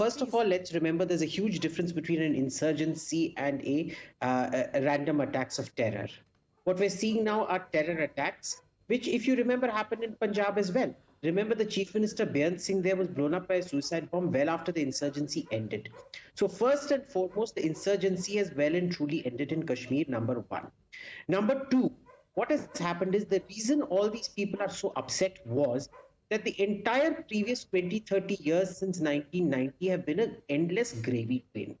First of all, let's remember there's a huge difference between an insurgency and a random attacks of terror. What we're seeing now are terror attacks, which, if you remember, happened in Punjab as well. Remember, the Chief Minister Beyant Singh there was blown up by a suicide bomb well after the insurgency ended. So first and foremost, the insurgency has well and truly ended in Kashmir, number one. Number two, what has happened is the reason all these people are so upset was that the entire previous 20, 30 years since 1990 have been an endless gravy train.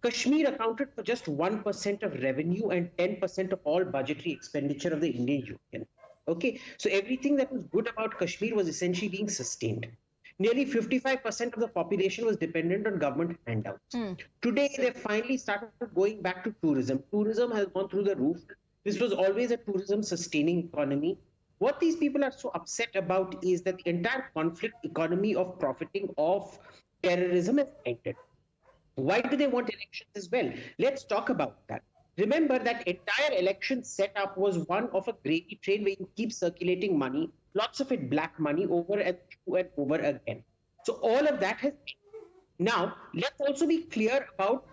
Kashmir accounted for just 1% of revenue and 10% of all budgetary expenditure of the Indian Union. Okay, so everything that was good about Kashmir was essentially being sustained. Nearly 55% of the population was dependent on government handouts. Today, they finally started going back to tourism. Tourism has gone through the roof. This was always a tourism sustaining economy. What these people are so upset about is that the entire conflict economy of profiting off terrorism has ended. Why do they want elections as well? Let's talk about that. Remember that entire election setup was one of a gravy train where you keep circulating money, lots of it black money over and over again. So all of that has ended. Now, let's also be clear about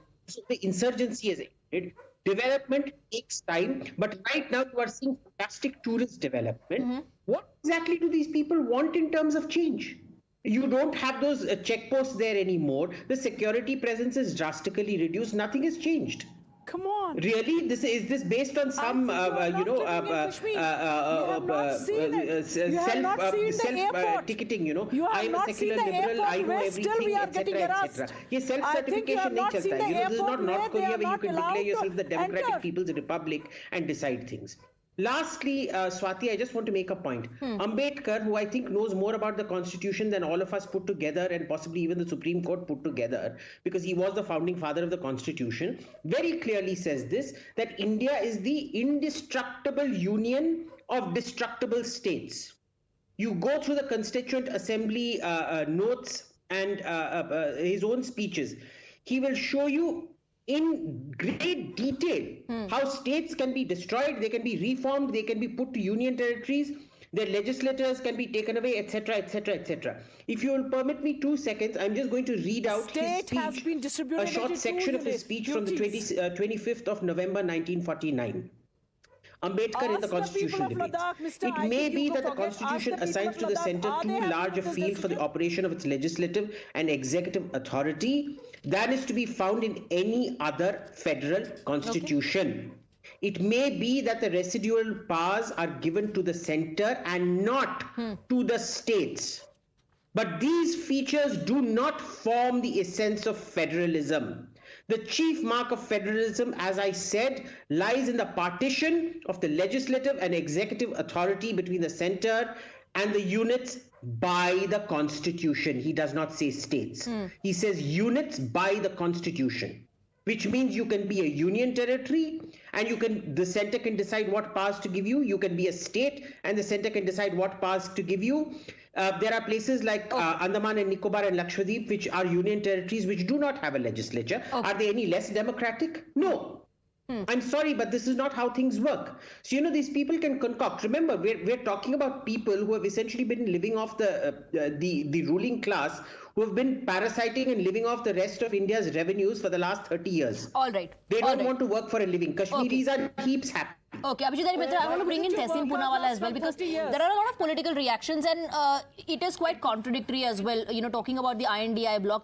the insurgency has ended. Development takes time, but right now you are seeing fantastic tourist development. What exactly do these people want in terms of change? You don't have those checkposts there anymore. The security presence is drastically reduced. Nothing has changed. Come on. Really? Is this based on some, self-ticketing, I'm a secular liberal, I know everything, etc., etc. ये self-certification नहीं चलता है. This is not North Korea where you can declare yourself the Democratic People's Republic and decide things. Lastly, Swati, I just want to make a point. Ambedkar, who I think knows more about the Constitution than all of us put together and possibly even the Supreme Court put together, because he was the founding father of the Constitution, very clearly says this, that India is the indestructible union of destructible states. You go through the Constituent Assembly notes and his own speeches. He will show you in great detail how states can be destroyed, they can be reformed, they can be put to union territories, their legislators can be taken away, etc., etc., etc. If you will permit me 2 seconds, I'm just going to read out his speech, a short section of his speech from the 25th of November 1949. Ambedkar in the Constitution debates. It may be that the Constitution assigns to the centre too large a field for the operation of its legislative and executive authority than is to be found in any other federal constitution. It may be that the residual powers are given to the centre and not to the states. But these features do not form the essence of federalism. The chief mark of federalism, as I said, lies in the partition of the legislative and executive authority between the centre and the units by the Constitution. He does not say states. He says units by the Constitution, which means you can be a union territory and the centre can decide what powers to give you. You can be a state and the centre can decide what powers to give you. There are places like Andaman and Nicobar and Lakshadweep, which are union territories which do not have a legislature. Are they any less democratic? No. I'm sorry, but this is not how things work. So, these people can concoct. Remember, we're talking about people who have essentially been living off the ruling class, who have been parasiting and living off the rest of India's revenues for the last 30 years. All right. They don't want to work for a living. Kashmiris are heaps happy. Okay, Abhijit Iyer-Mitra, I want to bring in Tehseen Poonawalla as well, because there are a lot of political reactions and it is quite contradictory as well, talking about the INDI bloc.